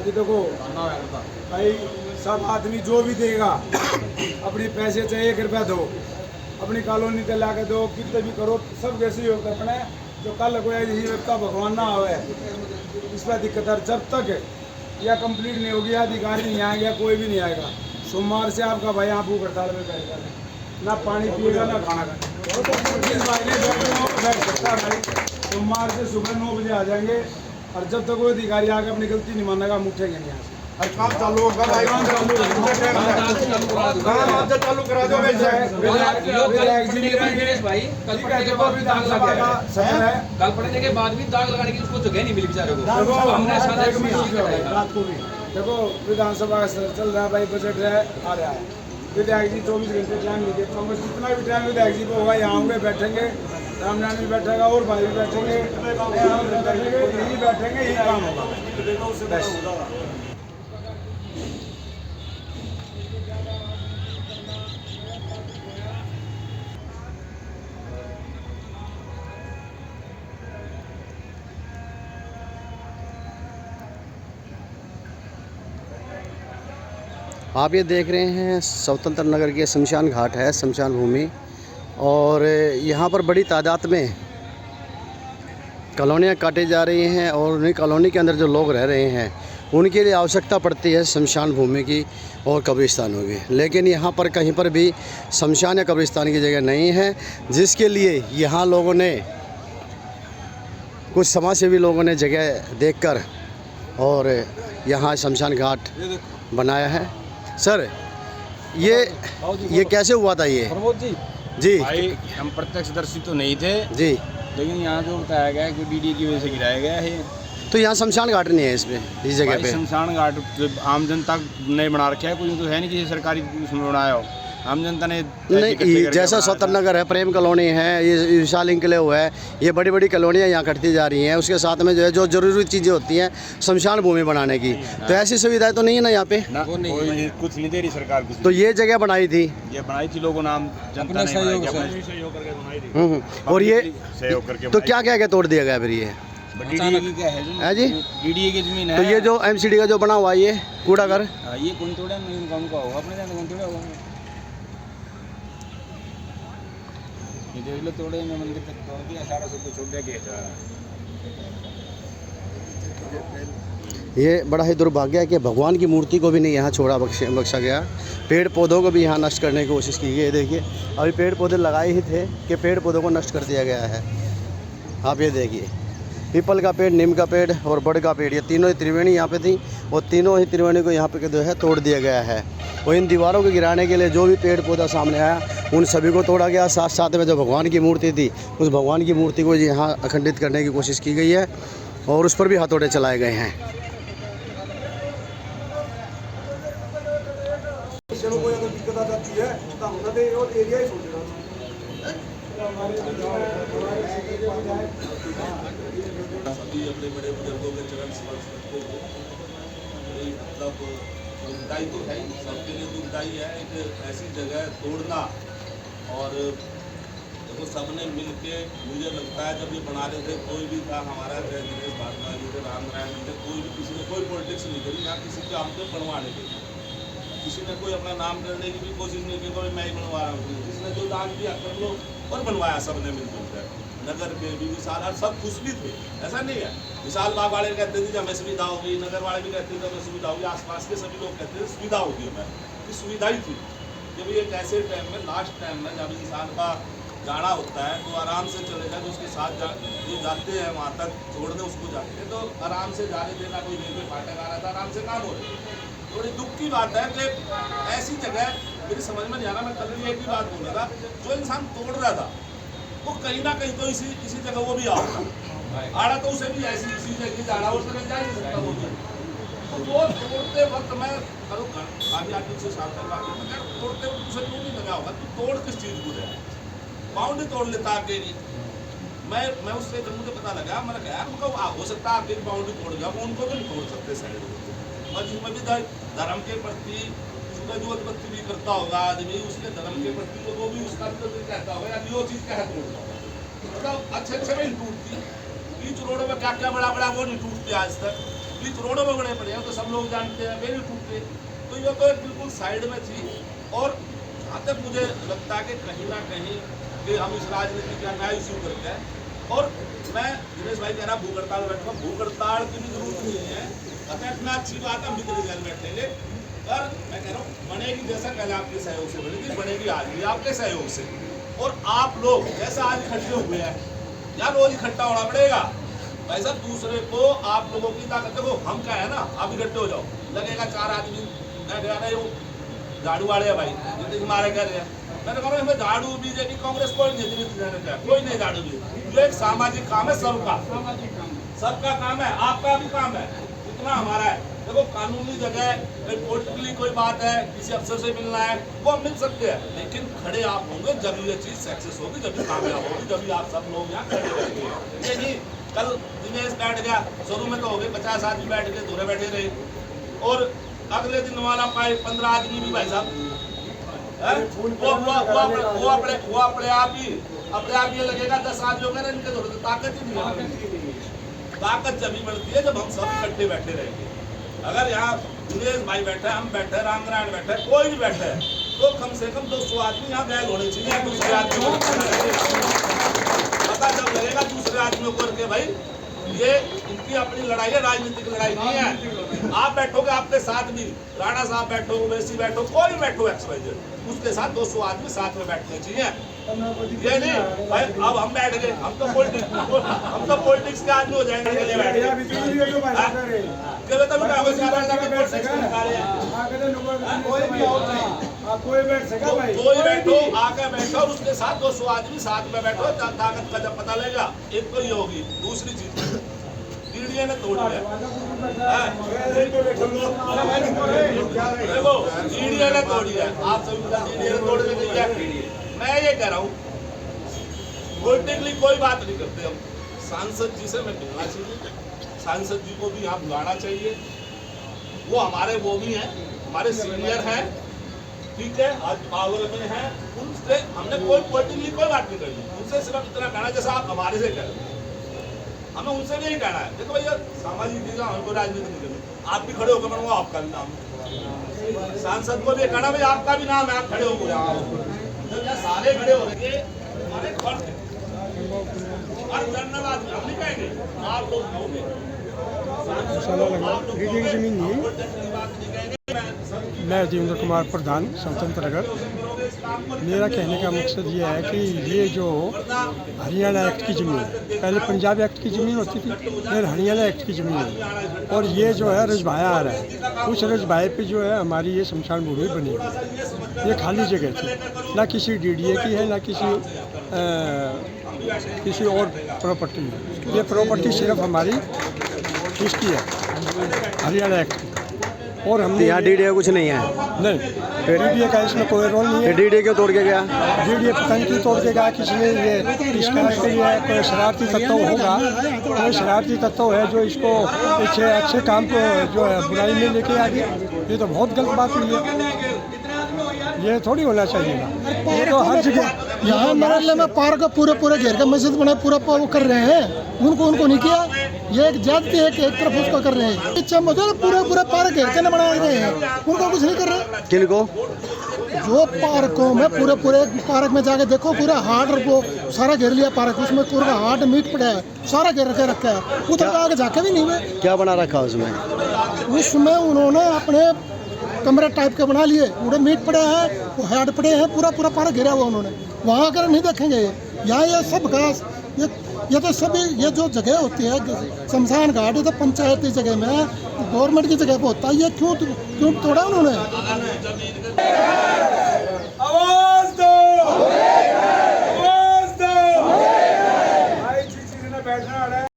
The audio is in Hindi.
बाकी देखो भाई, सब आदमी जो भी देगा अपनी पैसे चाहे 1 रुपया दो, अपनी कॉलोनी के ला के दो, कितने भी करो, सब वैसे ही होता है अपने। जो कल कोई यही व्यक्ता भगवान ना आवे, इस पर दिक्कत है। जब तक यह कंप्लीट नहीं होगी, अधिकारी नहीं आएगा, कोई भी नहीं आएगा, सोमवार से आपका भाई यहाँ भूख हड़ताल में बैठेगा, ना पानी पिएगा ना खाना खाएगा। जिस भाई ने बैठ सकता है भाई, सोमवार से सुबह 9 बजे आ जाएंगे, और जब तक कोई अधिकारी आके अपनी गलती नहीं मानेगा, हम उठेंगे नहीं यहाँ से। काम चालू होगा भाई, काम चालू करा दो। विधायक जी भाई कल पढ़ने के बाद भी दाग लगाने की उसको जगह नहीं मिली बेचारे को। देखो विधानसभा का सत्र चल रहा है भाई, बजट है आ रहा है, विधायक जी 24 घंटे टाइम नहीं देते, तो जितना भी टाइम विधायक जी को होगा यहाँ होंगे, बैठेंगे, रामनारायण भी बैठेगा और भाई भी बैठेंगे, यही बैठेंगे, यही काम होगा। आप ये देख रहे हैं स्वतंत्र नगर के शमशान घाट है, शमशान भूमि, और यहाँ पर बड़ी तादाद में कॉलोनियाँ काटी जा रही हैं, और उन्हीं कॉलोनी के अंदर जो लोग रह रहे हैं उनके लिए आवश्यकता पड़ती है शमशान भूमि की और कब्रिस्तानों की। लेकिन यहाँ पर कहीं पर भी शमशान या कब्रिस्तान की जगह नहीं है, जिसके लिए यहाँ लोगों ने, कुछ समाजसेवी लोगों ने जगह देखकर और यहाँ शमशान घाट बनाया है। सर ये कैसे हुआ था ये? प्रमोद जी जी भाई, हम प्रत्यक्षदर्शी तो नहीं थे जी, लेकिन यहाँ जो बताया गया है कि डीडी की वजह से गिराया गया है। तो यहाँ शमशान घाट नहीं है इसमें, इस जगह पे शमशान घाट आम जनता ने बना रखा है, कोई तो है नहीं किसी सरकारी उसमें बनाया हो, आम जनता ने नहीं। जैसा स्वतंत्र नगर है, प्रेम कॉलोनी है, ये विशाल इंक्लेव है, ये बड़ी बड़ी कॉलोनियाँ यहाँ कटती जा रही हैं। उसके साथ में जो है जो जरूरी चीज़ें होती हैं शमशान भूमि बनाने की, तो ऐसी सुविधाएं तो नहीं है ना यहाँ पे ना, कोई कुछ नहीं दे रही सरकार कुछ। तो ये जगह बनाई थी, ये बनाई थी लोगों ने, आम जनता ने सहयोग करके बनाई थी। और ये सहयोग करके तो क्या क्या तोड़ दिया गया फिर ये? डीडीए की क्या है जी, डीडीए की जमीन है। तो ये जो एमसीडी का जो बना हुआ ये कूड़ा घर, ये कौन तोड़ा नहीं, उनका होगा अपने जान कौन तोड़ा होगा। ये देख लो, तोड़े में मंदिर तक तोड़ दिया, सारा सब कुछ छोड़ दिया गया। ये बड़ा ही दुर्भाग्य है कि भगवान की मूर्ति को भी नहीं यहाँ छोड़ा बख्शा गया। पेड़ पौधों को भी यहाँ नष्ट करने की कोशिश की गई। देखिए अभी पेड़ पौधे लगाए ही थे कि पेड़ पौधों को नष्ट कर दिया गया है। आप ये देखिए, पीपल का पेड़, नीम का पेड़ और बड़ का पेड़, ये तीनों ही त्रिवेणी यहाँ पे थी, और तीनों ही त्रिवेणी को यहाँ पे जो है तोड़ दिया गया है। और इन दीवारों को गिराने के लिए जो भी पेड़ पौधा सामने आया उन सभी को तोड़ा गया। साथ साथ में जो भगवान की मूर्ति थी, उस भगवान की मूर्ति को यहाँ अखंडित करने की कोशिश की गई है, और उस पर भी हथौड़े चलाए गए हैं। सभी अपने बड़े बुजुर्गों के चरण स्पर्श करते हुए, मतलब दुखदाई तो है ही, सबके लिए दुखदाई है एक ऐसी जगह तोड़ना। और देखो सबने मिल के, मुझे लगता है जब ये बना रहे थे, कोई भी था, हमारा चाहे दिनेश भाटवाल जी थे, रामनारायण जी थे, कोई भी, किसी ने कोई पॉलिटिक्स नहीं करी, ना किसी के हम पे बनवाने के, किसी ने कोई अपना नाम करने की भी कोशिश नहीं की, मैं ही बनवा रहा हूँ। जिसने जो दान दिया कर लो, और बनवाया सबने मिलजुल कर। नगर के भी विशाल सब खुश भी थे, ऐसा नहीं है। विशाल बाग वाले कहते थे हमें सुविधा होगी, नगर वाले भी कहते थे हमें सुविधा होगी, आसपास के सभी लोग कहते थे सुविधा होगी हमें, कि सुविधा ही थी। जब ये ऐसे टाइम में, लास्ट टाइम में, जब इंसान का जाना होता है तो आराम से चले जाए, उसके साथ जो जाते हैं वहाँ तक छोड़ने उसको जाते हैं, तो आराम से जाने देना, कोई रेलवे फाटक आ रहा था, आराम से काम हो रहा है। थोड़ी दुख की बात है कि ऐसी जगह मेरी समझ में नहीं आ रहा। मैं कल भी एक भी बात बोल रहा था, जो इंसान तोड़ रहा था वो कहीं ना कहीं तो इसी जगह वो भी आ रहा तो उसे भी ऐसी इसी जगह जाना, उस तरह जा नहीं सकता वो भी। तो वो तोड़ते वक्त मैं करो काफी आदमी से शाम तक बात करता है, तोड़ते वक्त उसे क्यों नहीं लगा होगा कि तोड़ किस चीज़ को है, बाउंड्री तोड़ लेता अकेली। मैं उससे जब मुझे पता लगा, मैंने कहा उनको हो सकता है आपकी बाउंड्री तोड़ गया, वो उनको भी नहीं तोड़ सकते शायद। और जिसमें भी धर्म के प्रति जो उत्पत्ति भी करता होगा आदमी, उसके धर्म के प्रति तो वो भी उसका भी तो कहता होगा यार यो चीज़ क्या है तोड़ दो, मतलब अच्छे में ही टूटती है। बीच रोड में क्या क्या बड़ा बड़ा वो नहीं टूटते आज तक, बीच रोडों में बने पड़े हैं, तो सब लोग जानते हैं, मेरी टूटते। तो ये तो एक बिल्कुल साइड में थी। और जहाँ तक मुझे लगता है कि कहीं ना कहीं कि हम इस राजनीति का नया इश्यू करते हैं। और मैं दिनेश भाई कह रहा भूख हड़ताल बैठूंगा, भूख हड़ताल की भी जरूरत नहीं है। इतना अच्छी बात हम मित्र जल बैठेंगे, पर मैं कह रहा हूँ बनेगी जैसा कल आपके सहयोग से बनेगी, बनेगी आज भी आपके सहयोग से। और आप लोग जैसा आज इकट्ठे हुए हैं, या रोज इकट्ठा होना पड़ेगा भाई साहब। दूसरे को आप लोगों की ताकत देखो, हम क्या है ना, आप इकट्ठे हो जाओ, लगेगा 4 आदमी। मैं कह रहा हूँ झाड़ू वाले है भाई, जितने मारे कह रहे हैं, मैंने कहा हमें झाड़ू बीजेपी कांग्रेस कोई नहीं, कोई नहीं झाड़ू भी। ये एक सामाजिक काम है, सबका काम है, आपका भी काम है, इतना हमारा है। देखो कानूनी जगह पॉलिटिकली कोई बात है, किसी अफसर से मिलना है, वो हम मिल सकते हैं, लेकिन खड़े आप होंगे जब ये चीज सक्सेस होगी, जब ये कामयाब होगी, जब आप सब लोग यहाँ खड़े रहेंगे। ये नहीं कल दिनेश बैठ गया, शुरू में तो हो गए 50 आदमी बैठ गए, दूरे बैठे रहे, और अगले दिन वाला पाए 15 आदमी भी भाई साहब वो अपने आप ये लगेगा 10 आदमी हो गए ना, इनके थोड़ी ताकत ही नहीं है। ताकत जब भी बढ़ती है जब हम सब इकट्ठे बैठे रहेंगे। अगर यहाँ दिनेश भाई बैठे, हम बैठे, रामनारायण बैठे, कोई भी बैठे, तो कम से कम 200 आदमी यहाँ गैल होने चाहिए। दूसरे आदमियों को पता जब लगेगा दूसरे आदमियों को के भाई ये इनकी अपनी लड़ाई है, राजनीतिक लड़ाई नहीं है। आप बैठोगे, आपके साथ भी राणा साहब बैठो, वैसी बैठो, कोई बैठो XYZ, उसके साथ 200 आदमी साथ में बैठने चाहिए। ये नहीं भाई अब हम बैठ गए, हम तो पॉलिटिक्स के आदमी हो जाएंगे। कोई बैठो, आके बैठो, और उसके साथ 200 आदमी साथ में बैठो, ताकत का जब पता लगेगा। एक तो ये होगी। दूसरी चीज मीडिया ने तोड़ दिया, देखो मीडिया ने तोड़ दिया, आप सभी मीडिया ने तोड़ने के लिए मैं ये कह रहा हूँ, पॉलिटिकली कोई बात नहीं करते हम। सांसद जी से मैं मिलना चाहिए, सांसद जी को भी यहाँ बुलाना चाहिए। वो हमारे वो भी हैं, हमारे सीनियर हैं, ठीक है, आज पावर में है। उनसे हमने कोई पॉलिटिकली कोई बात नहीं करनी, उनसे सिर्फ इतना कहना जैसा आप हमारे से कह रहे हैं, हमें उनसे भी यही कहना है। देखो भैया सामाजिक चीजें हमको राजनीति नहीं करनी। आप भी खड़े होकर बनूंगा, आपका भी नाम, सांसद को भी कहना भाई आपका भी नाम है, आप खड़े हो सारे खड़े हो रहे हमारे फर्ज है। और जनरल आदमी हम नहीं कहेंगे, आप लोग कहोगे जमीन मैं देवेंद्र कुमार प्रधान स्वतंत्र नगर। मेरा कहने का मकसद ये है कि ये जो हरियाणा एक्ट की ज़मीन, पहले पंजाब एक्ट की ज़मीन होती थी, फिर हरियाणा एक्ट की ज़मीन है, और ये जो है रजबाया आ रहा है। उस रजबाए पे जो है हमारी ये शमशान भूमि बनी है। ये खाली जगह थी, ना किसी DDA की है, ना किसी और प्रॉपर्टी है। ये प्रॉपर्टी सिर्फ हमारी इसकी है, हरियाणा एक्ट की। और हमने यहाँ DDA कुछ नहीं है? नहीं, DDA का इसमें कोई रोल नहीं है। DDA क्यों तोड़ के गया? DDA पता नहीं क्यों तोड़ के गया, किसी ने ये इसका कोई शरारती तत्व होगा, कोई शरारती तत्व है जो इसको अच्छे काम को जो है बुराई में लेके आ गया। ये तो बहुत गलत बात हुई है, ये थोड़ी होना चाहिए ना। ये तो हर जगह यहाँ मोहल्ले में पार्क पूरे घेर का मस्जिद बना, पूरा वो कर रहे हैं, उनको नहीं किया। ये एक जाति है कि एक तरफ उसको कर रहे हैं, इच्छा मतलब पूरा पार्क घेर के बना रहे हैं, उनको कुछ नहीं कर रहे। किनको? जो पार्कों में पूरे पार्क में जाके देखो, पूरा हाट वो सारा घेर लिया पार्क, उसमें पूरा हाट मीट पड़ा है, सारा घेर के रखा है, उधर आगे जाके भी नहीं हुए। क्या बना रखा उसमें? उसमें उन्होंने अपने कमरे टाइप के बना लिए, उड़े मीट पड़े हैं, वो हेड पड़े हैं, पूरा पार्क घेरा हुआ उन्होंने। वहाँ अगर नहीं देखेंगे यहाँ ये सब घास, ये तो सभी ये जो जगह होती है शमशान घाट, ये तो पंचायती जगह में गवर्नमेंट की जगह पे होता है। ये क्यों तोड़ा उन्होंने?